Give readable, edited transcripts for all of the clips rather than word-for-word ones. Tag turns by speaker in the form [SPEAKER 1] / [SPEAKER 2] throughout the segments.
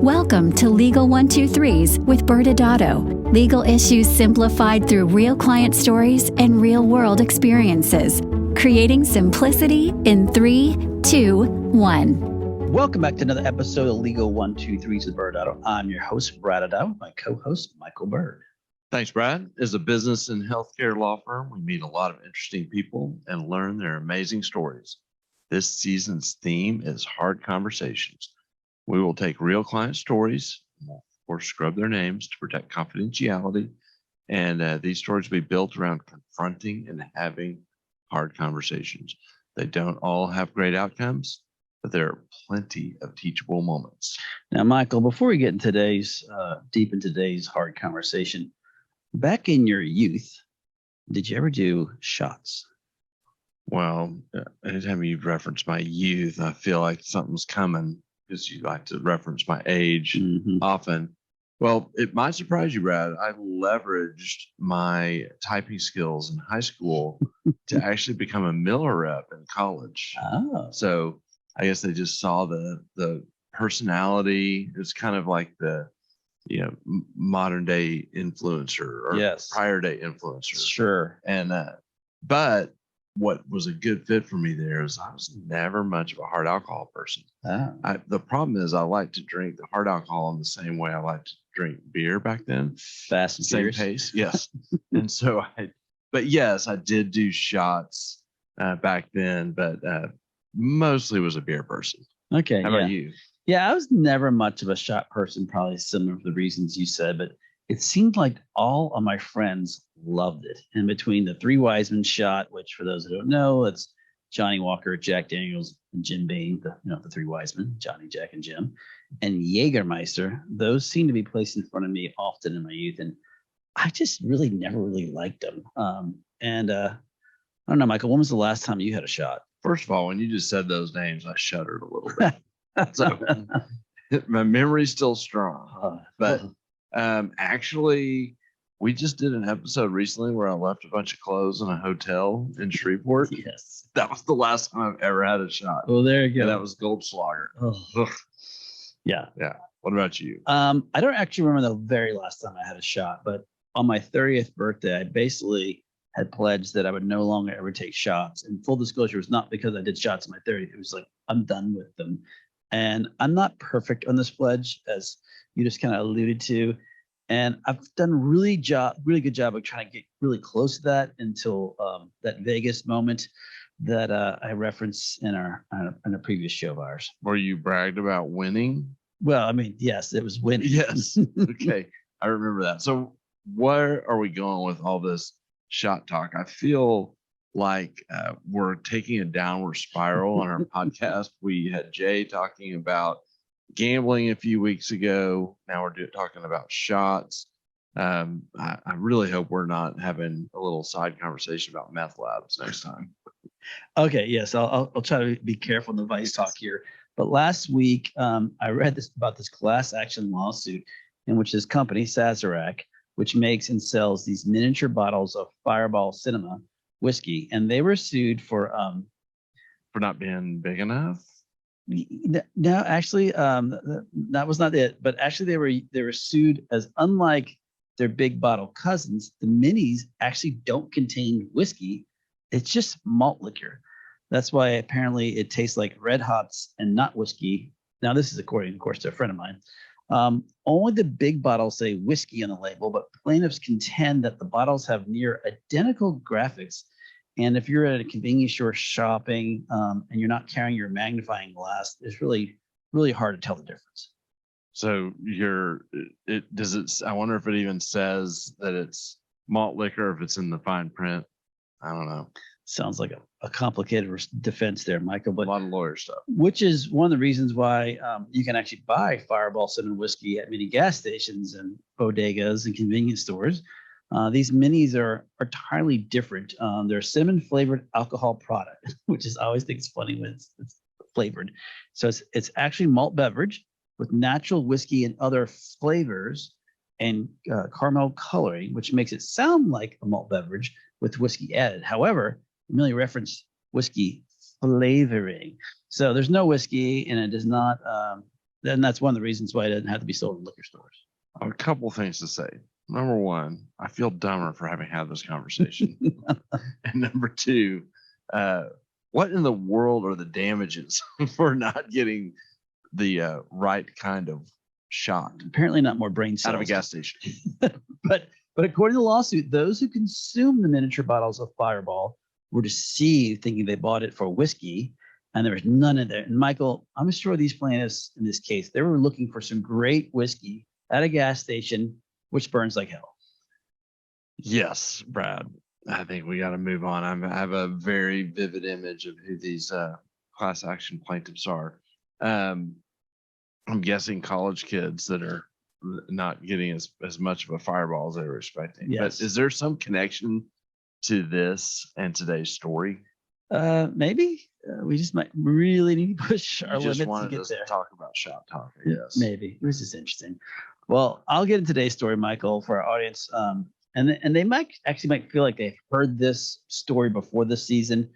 [SPEAKER 1] Welcome to Legal 123s with ByrdAdatto. Legal issues simplified through real client stories and real-world experiences. Creating simplicity in 3, 2, 1.
[SPEAKER 2] Welcome back to another episode of Legal 123s with ByrdAdatto. I'm your host, ByrdAdatto, my co-host, Michael Byrd.
[SPEAKER 3] Thanks, Brad. As a business and healthcare law firm, we meet a lot of interesting people and learn their amazing stories. This season's theme is hard conversations. We will take real client stories, or scrub their names to protect confidentiality, and these stories will be built around confronting and having hard conversations. They don't all have great outcomes, but there are plenty of teachable moments.
[SPEAKER 2] Now, Michael, before we get into deep into today's hard conversation, back in your youth, did you ever do shots?
[SPEAKER 3] Well, anytime you reference my youth, I feel like something's coming, because you like to reference my age often. Well, it might surprise you, Brad. I leveraged my typing skills in high school to actually become a Miller rep in college.
[SPEAKER 2] Oh.
[SPEAKER 3] So I guess they just saw the personality. It's kind of like the modern day influencer or prior day influencer.
[SPEAKER 2] Sure.
[SPEAKER 3] And but what was a good fit for me there is I was never much of a hard alcohol person.
[SPEAKER 2] Oh.
[SPEAKER 3] The problem is I like to drink the hard alcohol in the same way I like to drink beer back then.
[SPEAKER 2] Fast and
[SPEAKER 3] same
[SPEAKER 2] furious.
[SPEAKER 3] pace, yes. And so but yes, I did do shots back then, but mostly was a beer person.
[SPEAKER 2] Okay.
[SPEAKER 3] How about you?
[SPEAKER 2] Yeah, I was never much of a shot person, probably similar to the reasons you said, but it seemed like all of my friends loved it. And between the Three Wise Men shot, which for those who don't know, it's Johnny Walker, Jack Daniels, and Jim Beam, the Three Wise Men, Johnny, Jack, and Jim, and Jägermeister, those seem to be placed in front of me often in my youth. And I just never really liked them. I don't know, Michael, when was the last time you had a shot?
[SPEAKER 3] First of all, when you just said those names, I shuddered a little bit. So my memory's still strong. But actually, we just did an episode recently where I left a bunch of clothes in a hotel in Shreveport.
[SPEAKER 2] Yes.
[SPEAKER 3] That was the last time I've ever had a shot.
[SPEAKER 2] Well, there you go.
[SPEAKER 3] And that was Goldschlager.
[SPEAKER 2] Oh. Yeah.
[SPEAKER 3] Yeah. What about you?
[SPEAKER 2] I don't actually remember the very last time I had a shot, but on my 30th birthday, I basically had pledged that I would no longer ever take shots. And full disclosure, it was not because I did shots on my 30th. It was like, I'm done with them. And I'm not perfect on this pledge, as you just kind of alluded to. And I've done really good job of trying to get really close to that until that Vegas moment that I referenced in a previous show of ours.
[SPEAKER 3] Where you bragged about winning?
[SPEAKER 2] Well, I mean, yes, it was winning.
[SPEAKER 3] Yes. Okay. I remember that. So where are we going with all this shot talk? I feel like we're taking a downward spiral on our podcast. We had Jay talking about gambling a few weeks ago. Now we're talking about shots. I really hope we're not having a little side conversation about meth labs next time.
[SPEAKER 2] Okay, yes, I'll try to be careful in the vice talk here. But last week, I read about this class action lawsuit in which this company, Sazerac, which makes and sells these miniature bottles of Fireball Cinema whiskey, and they were sued for
[SPEAKER 3] not being big enough.
[SPEAKER 2] No, actually, that was not it. But actually, they were sued as, unlike their big bottle cousins, the minis actually don't contain whiskey. It's just malt liquor. That's why apparently it tastes like Red Hots and not whiskey. Now, this is according, of course, to a friend of mine. Only the big bottles say whiskey on the label, but plaintiffs contend that the bottles have near identical graphics. And if you're at a convenience store shopping and you're not carrying your magnifying glass, it's really, really hard to tell the difference.
[SPEAKER 3] So I wonder if it even says that it's malt liquor, if it's in the fine print. I don't know.
[SPEAKER 2] Sounds like a complicated defense there, Michael. But
[SPEAKER 3] a lot of lawyer stuff.
[SPEAKER 2] Which is one of the reasons why you can actually buy Fireball Cinnamon whiskey at many gas stations and bodegas and convenience stores. These minis are entirely different. They're cinnamon flavored alcohol product, which is, I always think it's funny when it's flavored. So it's actually malt beverage with natural whiskey and other flavors and caramel coloring, which makes it sound like a malt beverage with whiskey added. However, merely reference whiskey flavoring. So there's no whiskey, and it does not then that's one of the reasons why it doesn't have to be sold in liquor stores.
[SPEAKER 3] I have a couple things to say. Number one, I feel dumber for having had this conversation. And number two, what in the world are the damages for not getting the right kind of shot
[SPEAKER 2] Apparently not more brain cells.
[SPEAKER 3] out of a gas station?
[SPEAKER 2] But according to the lawsuit, those who consumed the miniature bottles of Fireball were deceived, thinking they bought it for whiskey, and there was none in there. And Michael, I'm sure these plaintiffs in this case, they were looking for some great whiskey at a gas station, which burns like hell.
[SPEAKER 3] Yes, Brad. I think we got to move on. I have a very vivid image of who these class action plaintiffs are. I'm guessing college kids that are not getting as much of a Fireball as they were expecting.
[SPEAKER 2] Yes.
[SPEAKER 3] But is there some connection to this and today's story?
[SPEAKER 2] Maybe we just might really need to push our
[SPEAKER 3] You just
[SPEAKER 2] limits to
[SPEAKER 3] wanted
[SPEAKER 2] get
[SPEAKER 3] us
[SPEAKER 2] there.
[SPEAKER 3] to talk about shop talk, I guess.
[SPEAKER 2] Maybe it was just interesting. Well, I'll get into today's story, Michael, for our audience. And they might feel like they've heard this story before this season,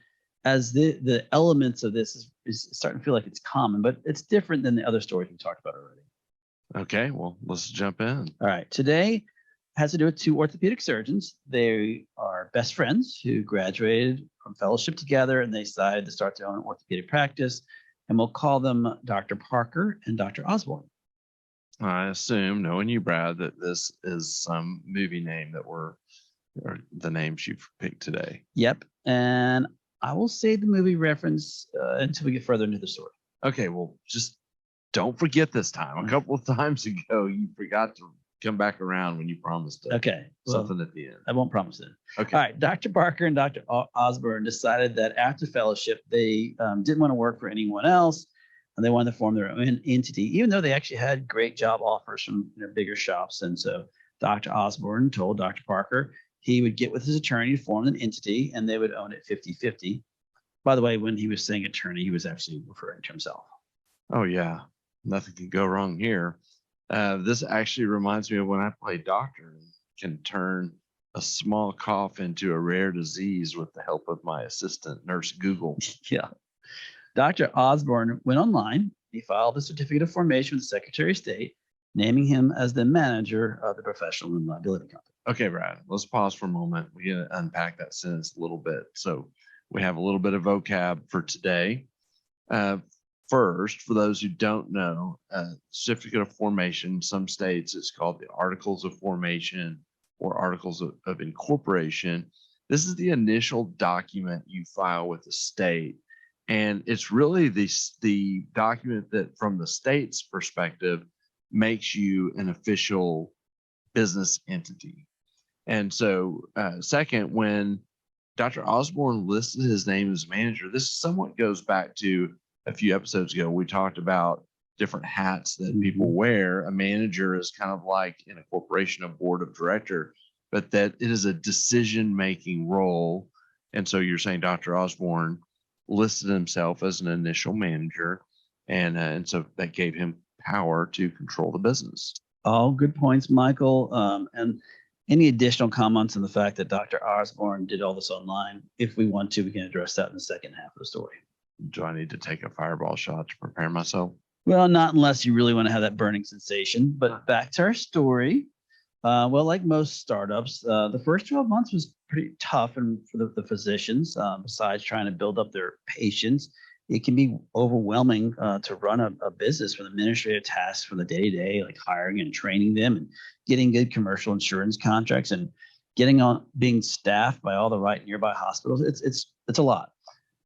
[SPEAKER 2] as the elements of this is starting to feel like it's common, but it's different than the other stories we talked about already.
[SPEAKER 3] Okay, well, let's jump in.
[SPEAKER 2] All right, today has to do with two orthopedic surgeons. They are best friends who graduated from fellowship together, and they decided to start their own orthopedic practice. And we'll call them Dr. Parker and Dr. Osborne.
[SPEAKER 3] I assume, knowing you, Brad, that this is some movie name or the names you've picked today.
[SPEAKER 2] Yep. And I will save the movie reference until we get further into the story.
[SPEAKER 3] Okay, well, just don't forget this time. A couple of times ago, you forgot to come back around when you promised
[SPEAKER 2] Okay.
[SPEAKER 3] something at the end.
[SPEAKER 2] I won't promise it.
[SPEAKER 3] Okay.
[SPEAKER 2] All right. Dr. Parker and Dr. Osborne decided that after fellowship, they didn't want to work for anyone else, and they wanted to form their own entity, even though they actually had great job offers from bigger shops. And so Dr. Osborne told Dr. Parker he would get with his attorney to form an entity, and they would own it 50-50. By the way, when he was saying attorney, he was actually referring to himself.
[SPEAKER 3] Oh, yeah. Nothing can go wrong here. This actually reminds me of when I played doctor and can turn a small cough into a rare disease with the help of my assistant, Nurse Google.
[SPEAKER 2] Yeah. Dr. Osborne went online. He filed a certificate of formation with the Secretary of State, naming him as the manager of the professional and liability company.
[SPEAKER 3] Okay, Brad, let's pause for a moment. We're going to unpack that sentence a little bit. So we have a little bit of vocab for today. First, for those who don't know, certificate of formation, some states it's called the Articles of Formation or Articles of Incorporation. This is the initial document you file with the state. And it's really the document that, from the state's perspective, makes you an official business entity. And so, second, when Dr. Osborne listed his name as manager, this somewhat goes back to a few episodes ago. We talked about different hats that people wear. A manager is kind of like in a corporation, a board of director, but that it is a decision-making role. And so you're saying Dr. Osborne listed himself as an initial manager, and so that gave him power to control the business.
[SPEAKER 2] All good points, Michael. And any additional comments on the fact that Dr. Osborne did all this online? If we want to, we can address that in the second half of the story.
[SPEAKER 3] Do I need to take a Fireball shot to prepare myself?
[SPEAKER 2] Well, not unless you really want to have that burning sensation. But back to our story. Well, like most startups, the first 12 months was pretty tough and for the physicians. Besides trying to build up their patients, it can be overwhelming to run a business with administrative tasks from the day-to-day, like hiring and training them and getting good commercial insurance contracts and being staffed by all the right nearby hospitals. It's a lot.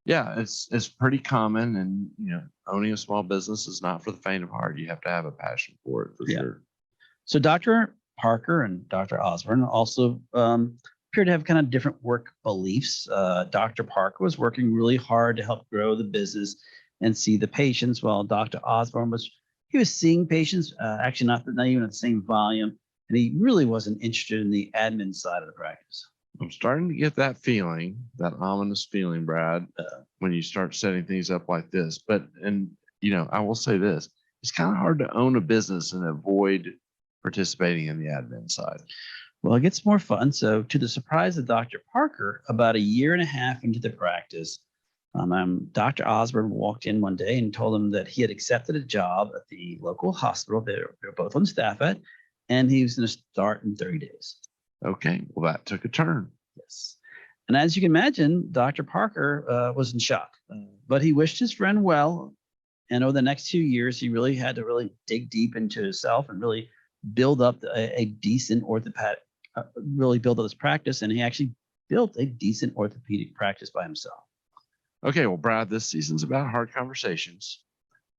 [SPEAKER 3] Yeah, it's pretty common, and owning a small business is not for the faint of heart. You have to have a passion for it, for sure.
[SPEAKER 2] So Dr. Parker and Dr. Osborne also appear to have kind of different work beliefs. Dr. Parker was working really hard to help grow the business and see the patients, while Dr. Osborne was seeing patients, actually not even at the same volume, and he really wasn't interested in the admin side of the practice.
[SPEAKER 3] I'm starting to get that feeling, that ominous feeling, Brad, when you start setting things up like this. I will say this, it's kind of hard to own a business and avoid participating in the admin side.
[SPEAKER 2] Well, it gets more fun. So to the surprise of Dr. Parker, about a year and a half into the practice, Dr. Osborne walked in one day and told him that he had accepted a job at the local hospital they were both on staff at, and he was going to start in 30 days.
[SPEAKER 3] Okay, well, that took a turn.
[SPEAKER 2] Yes. And as you can imagine, Dr. Parker was in shock, but he wished his friend well. And over the next 2 years, he really had to really dig deep into himself and really build up a decent orthopedic, really build up his practice. And he actually built a decent orthopedic practice by himself.
[SPEAKER 3] Okay, well, Brad, this season's about hard conversations.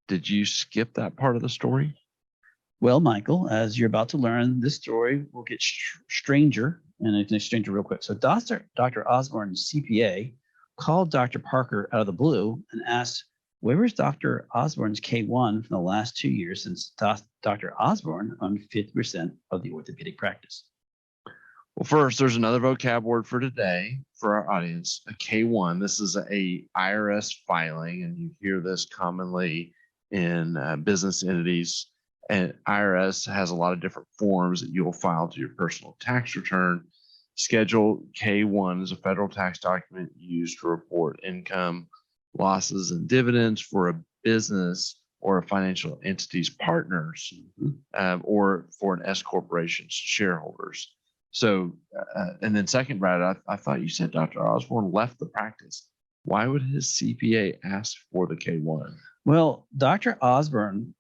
[SPEAKER 3] Did you skip that part of the story?
[SPEAKER 2] Well, Michael, as you're about to learn, this story will get stranger, and it's going to stranger real quick. So Dr. Osborne's CPA called Dr. Parker out of the blue and asked, where was Dr. Osborne's K1 from the last 2 years since Dr. Osborne owned 50% of the orthopedic practice?
[SPEAKER 3] Well, first, there's another vocab word for today for our audience, a K1. This is a IRS filing, and you hear this commonly in business entities. And IRS has a lot of different forms that you'll file to your personal tax return. Schedule K1 is a federal tax document used to report income, losses, and dividends for a business or a financial entity's partners, or for an S corporation's shareholders. So, and then second, Brad, I thought you said Dr. Osborne left the practice. Why would his CPA ask for the K1?
[SPEAKER 2] Well, Dr. Osborne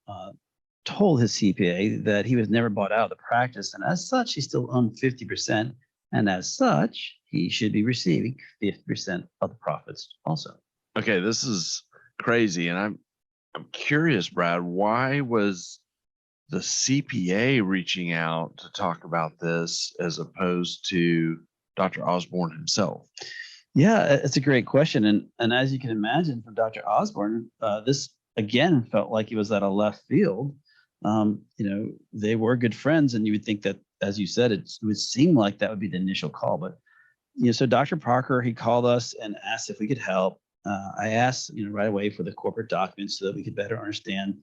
[SPEAKER 2] told his CPA that he was never bought out of the practice, and as such, he still owned 50%, and as such, he should be receiving 50% of the profits also.
[SPEAKER 3] Okay, this is crazy, and I'm curious, Brad, why was the CPA reaching out to talk about this as opposed to Dr. Osborne himself?
[SPEAKER 2] Yeah, it's a great question, and as you can imagine, from Dr. Osborne, this again felt like he was at a left field. They were good friends, and you would think that, as you said, it would seem like that would be the initial call. But so Dr. Parker, he called us and asked if we could help. I asked, right away for the corporate documents so that we could better understand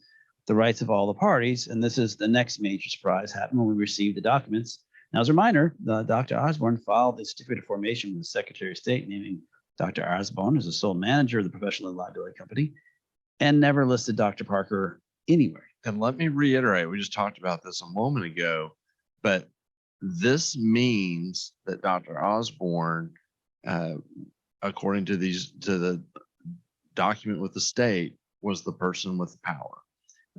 [SPEAKER 2] the rights of all the parties. And this is the next major surprise happened when we received the documents. Now, as a reminder, Dr. Osborne filed the certificate of formation with the Secretary of State, naming Dr. Osborne as the sole manager of the professional liability company, and never listed Dr. Parker anywhere.
[SPEAKER 3] And let me reiterate, we just talked about this a moment ago, but this means that Dr. Osborne, according to the document with the state, was the person with power.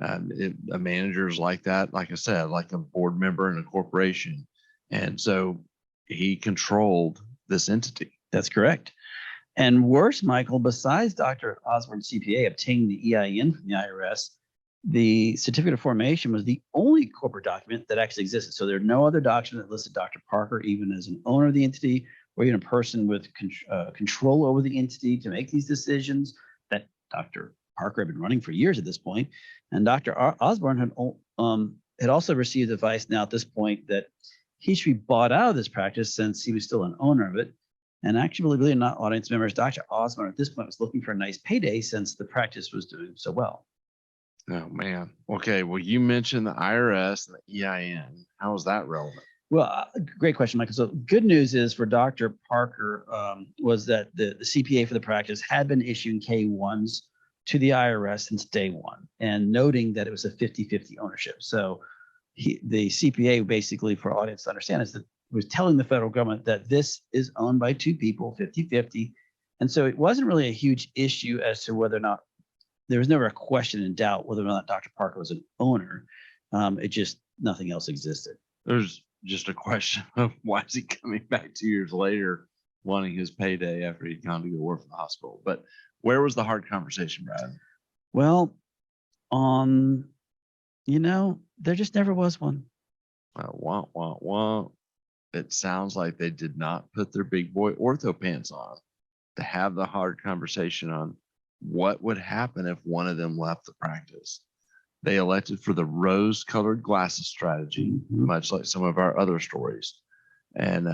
[SPEAKER 3] A manager is like that, like I said, like a board member in a corporation. And so he controlled this entity.
[SPEAKER 2] That's correct. And worse, Michael, besides Dr. Osborne's CPA obtaining the EIN from the IRS, the certificate of formation was the only corporate document that actually existed. So there are no other document that listed Dr. Parker even as an owner of the entity, or even a person with control over the entity to make these decisions that Dr. Parker had been running for years at this point. And Dr. Osborne had also received advice now at this point that he should be bought out of this practice since he was still an owner of it. And actually, believe it or not, audience members, Dr. Osborne at this point was looking for a nice payday since the practice was doing so well.
[SPEAKER 3] Oh, man. Okay. Well, you mentioned the IRS and the EIN. How is that relevant?
[SPEAKER 2] Well, great question, Michael. So good news is for Dr. Parker was that the CPA for the practice had been issuing K1s to the IRS since day one, and noting that it was a 50-50 ownership. So the CPA, basically, for audience to understand, is that was telling the federal government that this is owned by two people, 50-50. And so it wasn't really a huge issue as to whether or not, there was never a question in doubt whether or not Dr. Parker was an owner. It just, nothing else existed.
[SPEAKER 3] There's just a question of why is he coming back 2 years later wanting his payday after he'd gone to go work for the hospital? But where was the hard conversation, Brad?
[SPEAKER 2] Well, there just never was one.
[SPEAKER 3] It sounds like they did not put their big boy ortho pants on to have the hard conversation on what would happen if one of them left the practice. They elected for the rose-colored glasses strategy, much like some of our other stories. And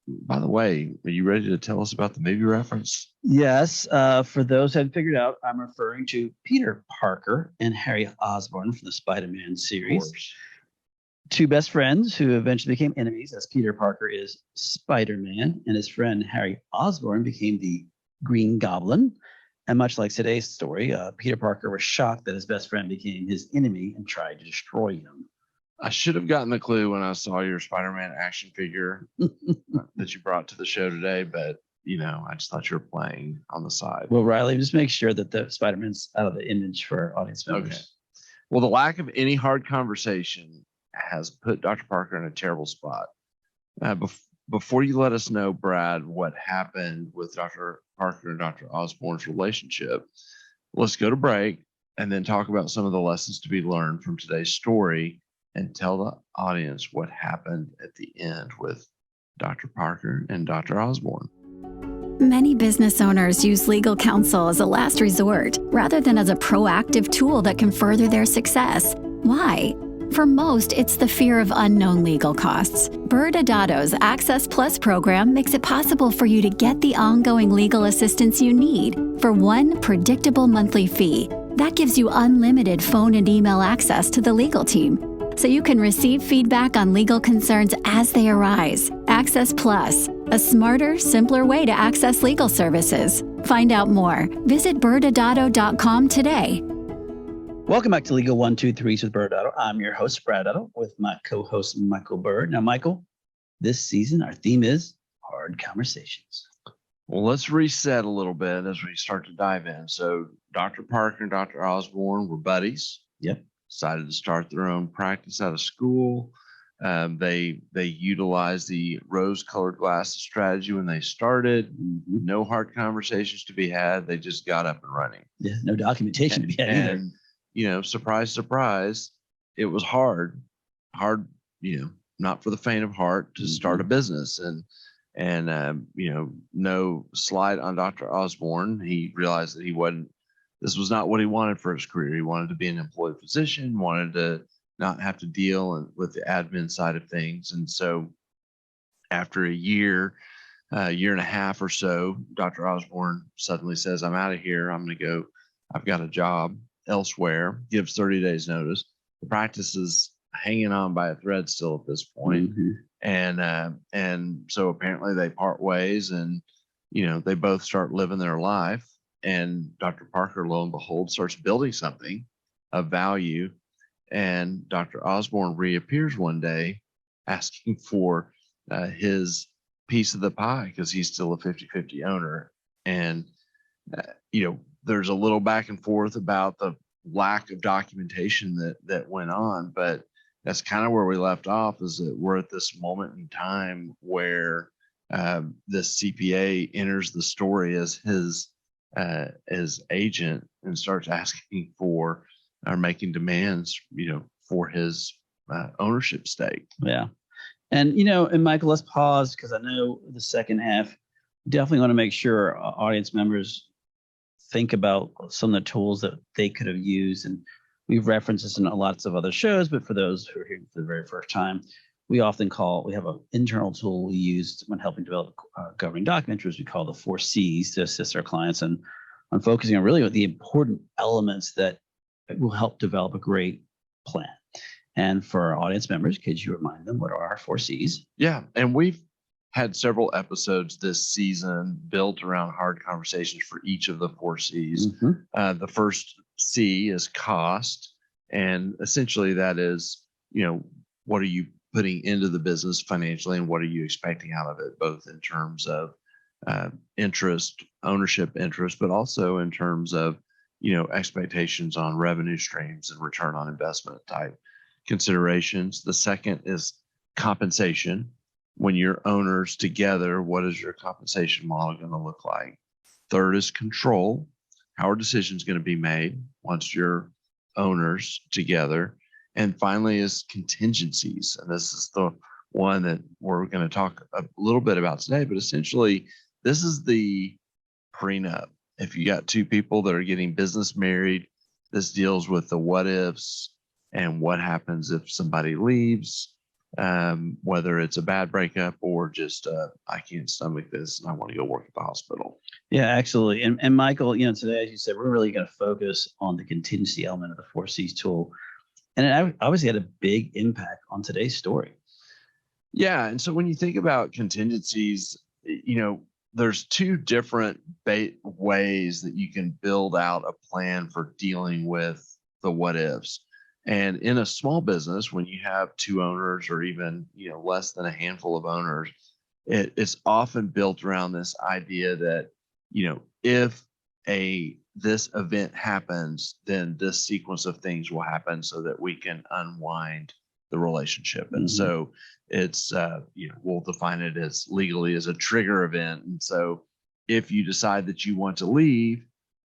[SPEAKER 3] by the way, are you ready to tell us about the movie reference?
[SPEAKER 2] Yes. For those who haven't figured out, I'm referring to Peter Parker and Harry Osborn from the Spider-Man series. Two best friends who eventually became enemies, as Peter Parker is Spider-Man and his friend Harry Osborn became the Green Goblin. And much like today's story, Peter Parker was shocked that his best friend became his enemy and tried to destroy him.
[SPEAKER 3] I should have gotten the clue when I saw your Spider-Man action figure that you brought to the show today, but I just thought you were playing on the side.
[SPEAKER 2] Well, Riley, just make sure that the Spider-Man's out of the image for our audience members.
[SPEAKER 3] Okay. Well, the lack of any hard conversation has put Dr. Parker in a terrible spot. Before you let us know, Brad, what happened with Dr. Parker and Dr. Osborne's relationship, let's go to break and then talk about some of the lessons to be learned from today's story and tell the audience what happened at the end with Dr. Parker and Dr. Osborne.
[SPEAKER 1] Many business owners use legal counsel as a last resort rather than as a proactive tool that can further their success. Why? For most, it's the fear of unknown legal costs. ByrdAdatto's Access Plus program makes it possible for you to get the ongoing legal assistance you need for one predictable monthly fee. That gives you unlimited phone and email access to the legal team, so you can receive feedback on legal concerns as they arise. Access Plus, a smarter, simpler way to access legal services. Find out more. Visit ByrdAdatto.com today.
[SPEAKER 2] Welcome back to Legal 123s with ByrdAdatto. I'm your host, ByrdAdatto, with my co-host, Michael Byrd. Now, Michael, this season, our theme is hard conversations.
[SPEAKER 3] Well, let's reset a little bit as we start to dive in. So Dr. Parker and Dr. Osborne were buddies.
[SPEAKER 2] Yep.
[SPEAKER 3] Decided to start their own practice out of school. They utilized the rose-colored glasses strategy when they started.
[SPEAKER 2] Mm-hmm.
[SPEAKER 3] No hard conversations to be had. They just got up and running.
[SPEAKER 2] Yeah, no documentation to be had either.
[SPEAKER 3] And surprise, surprise, it was hard, not for the faint of heart to start a business. And no slight on Dr. Osborne. He realized that this was not what he wanted for his career. He wanted to be an employed physician, wanted to not have to deal with the admin side of things. And so after a year and a half or so, Dr. Osborne suddenly says, I'm out of here. I'm going to go. I've got a job elsewhere, gives 30 days notice. The practice is hanging on by a thread still at this point.
[SPEAKER 2] Mm-hmm.
[SPEAKER 3] And so apparently they part ways, and they both start living their life. And Dr. Parker, lo and behold, starts building something of value. And Dr. Osborne reappears one day asking for his piece of the pie because he's still a 50-50 owner. And there's a little back and forth about the lack of documentation that went on, but that's kind of where we left off, is that we're at this moment in time where this CPA enters the story as his agent and starts asking for or making demands, for his ownership stake.
[SPEAKER 2] Yeah. And, and Michael, let's pause, because I know the second half, definitely want to make sure our audience members think about some of the tools that they could have used. And we've referenced this in lots of other shows, but for those who are here for the very first time, we have an internal tool we use when helping develop governing documents, which we call the 4 C's, to assist our clients on focusing on really the important elements that will help develop a great plan. And for our audience members, could you remind them what are our 4 C's?
[SPEAKER 3] Yeah. And we've had several episodes this season built around hard conversations for each of the 4 C's.
[SPEAKER 2] Mm-hmm.
[SPEAKER 3] The first C is cost. And essentially that is, what are you putting into the business financially, and what are you expecting out of it, both in terms of ownership interest, but also in terms of, expectations on revenue streams and return on investment type considerations. The second is compensation. When you're owners together, what is your compensation model going to look like? Third is control. How are decisions going to be made once you're owners together? And finally is contingencies. And this is the one that we're going to talk a little bit about today, but essentially this is the prenup. If you got 2 people that are getting business married, this deals with the what ifs and what happens if somebody leaves, whether it's a bad breakup or just I can't stomach this and I want to go work at the hospital.
[SPEAKER 2] Yeah, absolutely. And Michael, today, as you said, we're really going to focus on the contingency element of the 4 C's tool. And it obviously had a big impact on today's story.
[SPEAKER 3] Yeah. And so when you think about contingencies, there's two different ways that you can build out a plan for dealing with the what ifs. And in a small business, when you have two owners or even less than a handful of owners, it's often built around this idea that if this event happens, then this sequence of things will happen so that we can unwind the relationship. And so it's we'll define it as legally as a trigger event. And so if you decide that you want to leave,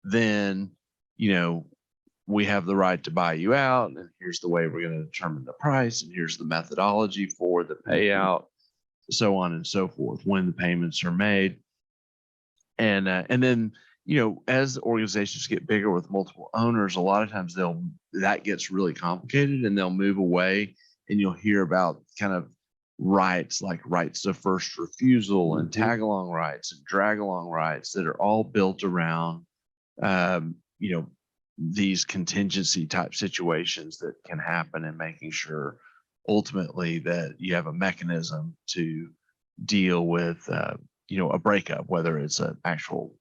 [SPEAKER 3] then we have the right to buy you out, and here's the way we're going to determine the price, and here's the methodology for the payout, so on and so forth, when the payments are made. And then as organizations get bigger with multiple owners, a lot of times that gets really complicated, and they'll move away, and you'll hear about kind of rights like rights of first refusal and tag along rights and drag along rights that are all built around these contingency type situations that can happen, and making sure ultimately that you have a mechanism to deal with a breakup, whether it's an actual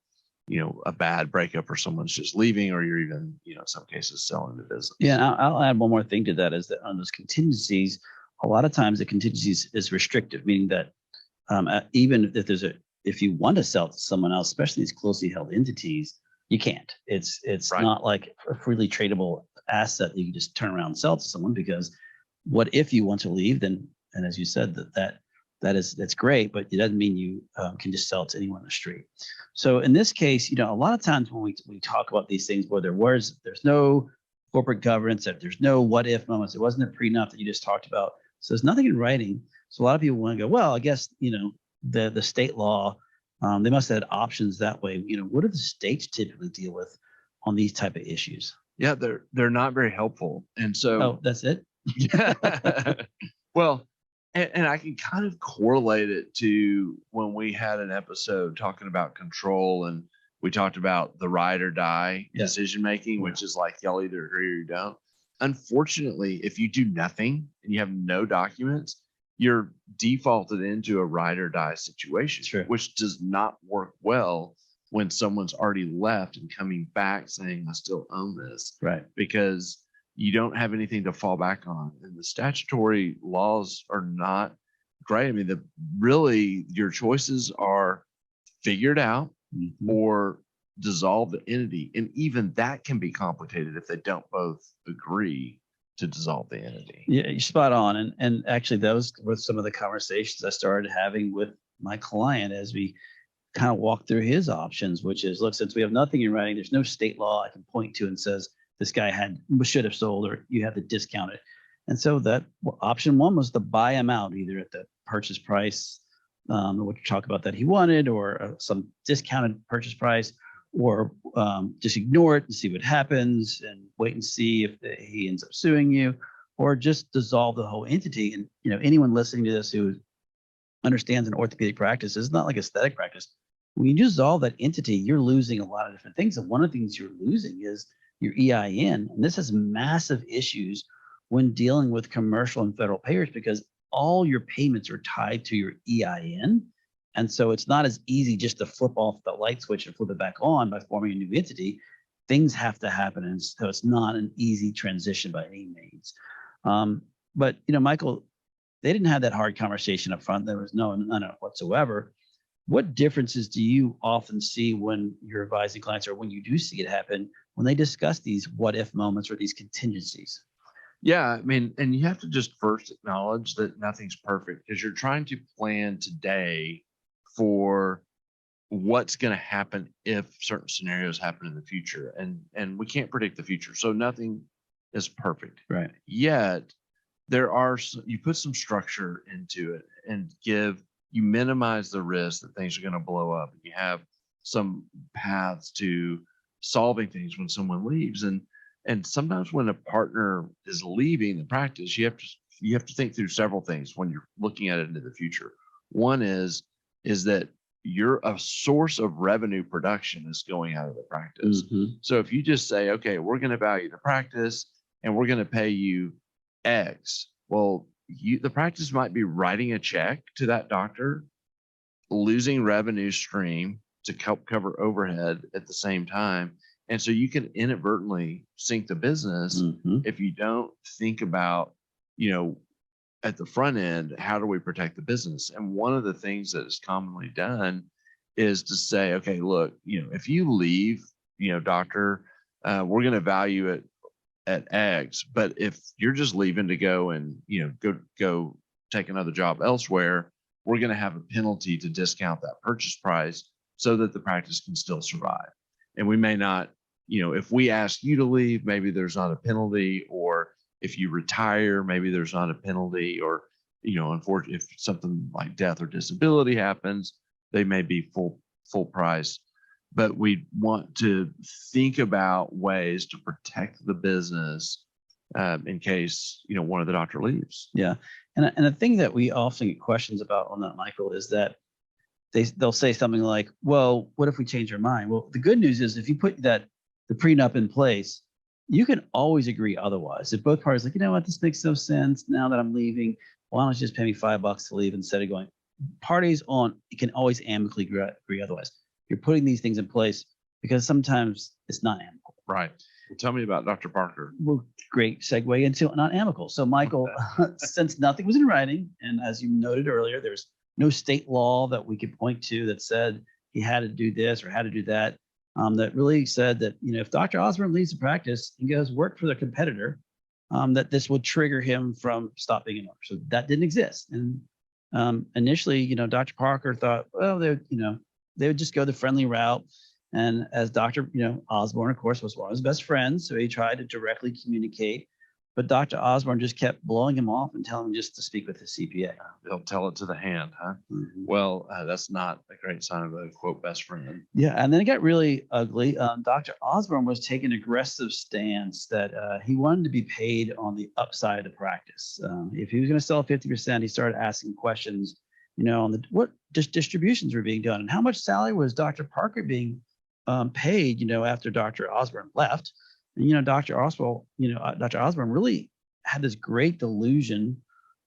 [SPEAKER 3] a bad breakup or someone's just leaving, or you're even in some cases selling the business.
[SPEAKER 2] Yeah, I'll add one more thing to that, is that on those contingencies, a lot of times the contingencies is restrictive, meaning that even if you want to sell to someone else, especially these closely held entities, you can't. It's
[SPEAKER 3] Right.
[SPEAKER 2] not like a freely tradable asset that you can just turn around and sell to someone, because what if you want to leave, then, and as you said, that's great, but it doesn't mean you can just sell it to anyone on the street. So in this case, a lot of times when we talk about these things where there's no corporate governance, that there's no what if moments, it wasn't a prenup that you just talked about, so there's nothing in writing. So a lot of people want to go, well, I guess the state law, they must have had options that way. What do the states typically deal with on these type of issues?
[SPEAKER 3] Yeah, they're not very helpful, and so
[SPEAKER 2] Oh, that's it.
[SPEAKER 3] well, and I can kind of correlate it to when we had an episode talking about control, and we talked about the ride or die decision making, which is like y'all either agree or you don't. Unfortunately, if you do nothing and you have no documents, you're defaulted into a ride or die situation, which does not work well when someone's already left and coming back saying, I still own this.
[SPEAKER 2] Right.
[SPEAKER 3] Because you don't have anything to fall back on. And the statutory laws are not great. I mean, really your choices are figured out or dissolve the entity. And even that can be complicated if they don't both agree to dissolve the entity.
[SPEAKER 2] Yeah, you're spot on. And actually those were some of the conversations I started having with my client as we kind of walked through his options, which is, look, since we have nothing in writing, there's no state law I can point to and says this guy should have sold, or you have to discount it. And so that option one was to buy him out, either at the purchase price, which talk about that he wanted, or some discounted purchase price, or just ignore it and see what happens and wait and see if he ends up suing you, or just dissolve the whole entity. And anyone listening to this who understands an orthopedic practice, is not like aesthetic practice. When you dissolve that entity, you're losing a lot of different things. And one of the things you're losing is your EIN. And this has massive issues when dealing with commercial and federal payers, because all your payments are tied to your EIN. And so it's not as easy just to flip off the light switch and flip it back on by forming a new entity. Things have to happen. And so it's not an easy transition by any means. But, Michael, they didn't have that hard conversation up front. There was none whatsoever. What differences do you often see when you're advising clients, or when you do see it happen, when they discuss these what if moments or these contingencies?
[SPEAKER 3] Yeah, I mean, and you have to just first acknowledge that nothing's perfect, because you're trying to plan today for what's going to happen if certain scenarios happen in the future, and we can't predict the future, so nothing is perfect.
[SPEAKER 2] Right.
[SPEAKER 3] Yet you put some structure into it, and you minimize the risk that things are going to blow up. You have some paths to solving things when someone leaves, and sometimes when a partner is leaving the practice, you have to think through several things when you're looking at it into the future. One is that a source of revenue production is going out of the practice. So if you just say, okay, we're going to value the practice and we're going to pay you X, well, the practice might be writing a check to that doctor losing revenue stream to help cover overhead at the same time. And so you can inadvertently sink the business if you don't think about, you know, at the front end, how do we protect the business? And one of the things that is commonly done is to say, okay, look, you know, if you leave, you know, doctor, we're going to value it at X, but if you're just leaving to go and, you know, go take another job elsewhere, we're going to have a penalty to discount that purchase price so that the practice can still survive. And we may not, you know, if we ask you to leave, maybe there's not a penalty, or if you retire, maybe there's not a penalty, or, you know, unfortunately, if something like death or disability happens, they may be full price. But we want to think about ways to protect the business in case, you know, one of the doctor leaves.
[SPEAKER 2] Yeah. And the thing that we often get questions about on that, Michael, is that they'll say something like, well, what if we change our mind? Well, the good news is if you put the prenup in place, you can always agree otherwise. If both parties like, you know what, this makes no sense. Now that I'm leaving, why don't you just pay me $5 to leave instead of going? Parties can always amicably agree otherwise. You're putting these things in place because sometimes it's not amicable.
[SPEAKER 3] Right. Well, tell me about Dr. Parker.
[SPEAKER 2] Well, great segue into not amicable. So Michael, since nothing was in writing, and as you noted earlier, there's no state law that we could point to that said he had to do this or had to do that. That really said that, you know, if Dr. Osborne leaves the practice and goes work for the competitor, that this would trigger him from stop being an owner. So that didn't exist. And initially, you know, Dr. Parker thought, well, they would just go the friendly route. And as Dr. Osborne, of course, was one of his best friends, so he tried to directly communicate. But Dr. Osborne just kept blowing him off and telling him just to speak with his CPA.
[SPEAKER 3] They'll tell it to the hand, huh? Well, that's not a great sign of a, quote, best friend.
[SPEAKER 2] Yeah, and then it got really ugly. Dr. Osborne was taking an aggressive stance that he wanted to be paid on the upside of the practice. If he was going to sell 50%, he started asking questions, you know, on what distributions were being done and how much salary was Dr. Parker being paid, you know, after Dr. Osborne left. And, you know, Dr. Osborne really had this great delusion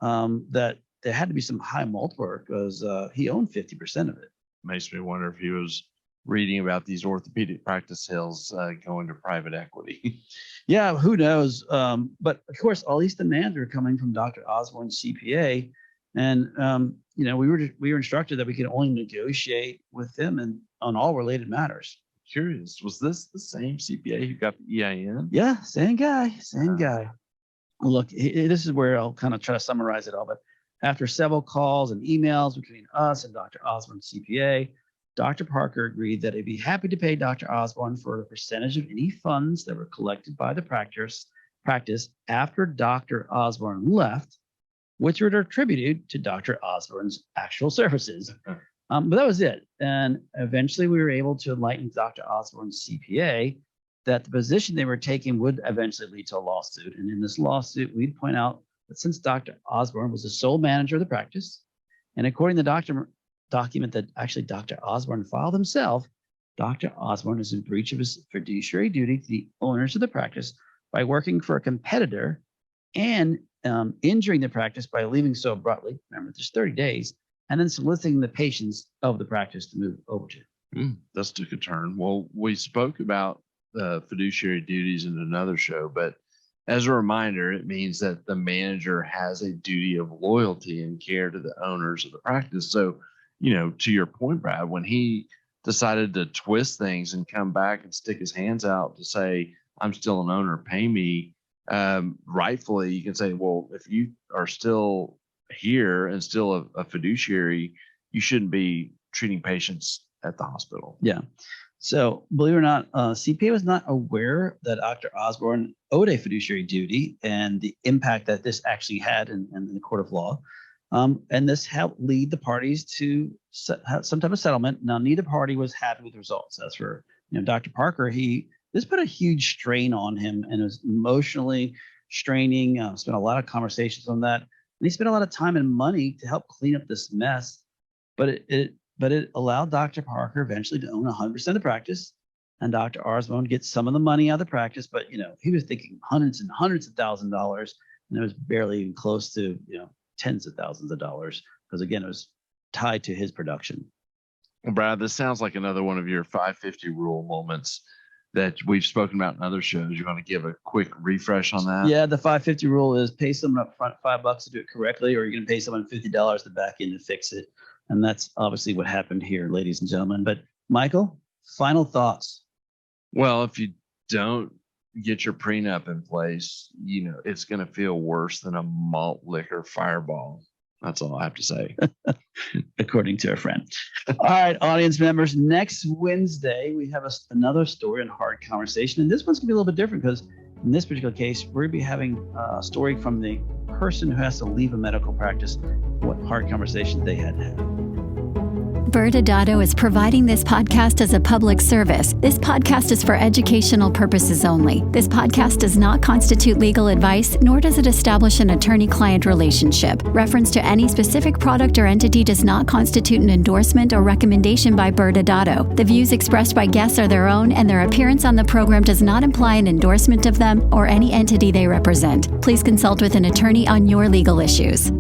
[SPEAKER 2] that there had to be some high multiple because he owned 50% of it.
[SPEAKER 3] Makes me wonder if he was reading about these orthopedic practice sales going to private equity.
[SPEAKER 2] Yeah, who knows? But of course, all these demands were coming from Dr. Osborne's CPA, and you know, we were instructed that we could only negotiate with him and on all related matters.
[SPEAKER 3] Curious, was this the same CPA who got the EIN?
[SPEAKER 2] Yeah, same guy. Well, look, this is where I'll kind of try to summarize it all. But after several calls and emails between us and Dr. Osborne's CPA, Dr. Parker agreed that he'd be happy to pay Dr. Osborne for a percentage of any funds that were collected by the practice after Dr. Osborne left, which were attributed to Dr. Osborne's actual services. But that was it. And eventually we were able to enlighten Dr. Osborne's CPA that the position they were taking would eventually lead to a lawsuit. And in this lawsuit, we'd point out that since Dr. Osborne was the sole manager of the practice, and according to the document that actually Dr. Osborne filed himself, Dr. Osborne is in breach of his fiduciary duty to the owners of the practice by working for a competitor and injuring the practice by leaving so abruptly. Remember, there's 30 days. And then soliciting the patients of the practice to move over to.
[SPEAKER 3] That's took a turn. Well, we spoke about fiduciary duties in another show, but as a reminder, it means that the manager has a duty of loyalty and care to the owners of the practice. So, you know, to your point, Brad, when he decided to twist things and come back and stick his hands out to say, I'm still an owner, pay me, rightfully, you can say, well, if you are still here and still a fiduciary, you shouldn't be treating patients at the hospital.
[SPEAKER 2] Yeah. So believe it or not, CPA was not aware that Dr. Osborne owed a fiduciary duty and the impact that this actually had in the court of law. And this helped lead the parties to some type of settlement. Now, neither party was happy with the results. As for, you know, Dr. Parker, this put a huge strain on him and it was emotionally straining. Spent a lot of conversations on that. And he spent a lot of time and money to help clean up this mess, but it allowed Dr. Parker eventually to own 100% of the practice, and Dr. Osborne gets some of the money out of the practice. But you know, he was thinking hundreds and hundreds of thousands of dollars, and it was barely even close to, you know, tens of thousands of dollars because again, it was tied to his production.
[SPEAKER 3] Well, Brad, this sounds like another one of your 550 rule moments that we've spoken about in other shows. You want to give a quick refresh on that?
[SPEAKER 2] Yeah, the 550 rule is pay someone up front $5 to do it correctly, or you're going to pay someone $50 to back in to fix it. And that's obviously what happened here, ladies and gentlemen. But Michael, final thoughts.
[SPEAKER 3] Well, if you don't get your prenup in place, it's going to feel worse than a malt liquor fireball. That's all I have to say.
[SPEAKER 2] According to a friend. All right, audience members, next Wednesday, we have another story and hard conversation. And this one's going to be a little bit different because in this particular case, we're going to be having a story from the person who has to leave a medical practice, what hard conversation they had to have.
[SPEAKER 1] ByrdAdatto is providing this podcast as a public service. This podcast is for educational purposes only. This podcast does not constitute legal advice, nor does it establish an attorney-client relationship. Reference to any specific product or entity does not constitute an endorsement or recommendation by ByrdAdatto. The views expressed by guests are their own, and their appearance on the program does not imply an endorsement of them or any entity they represent. Please consult with an attorney on your legal issues.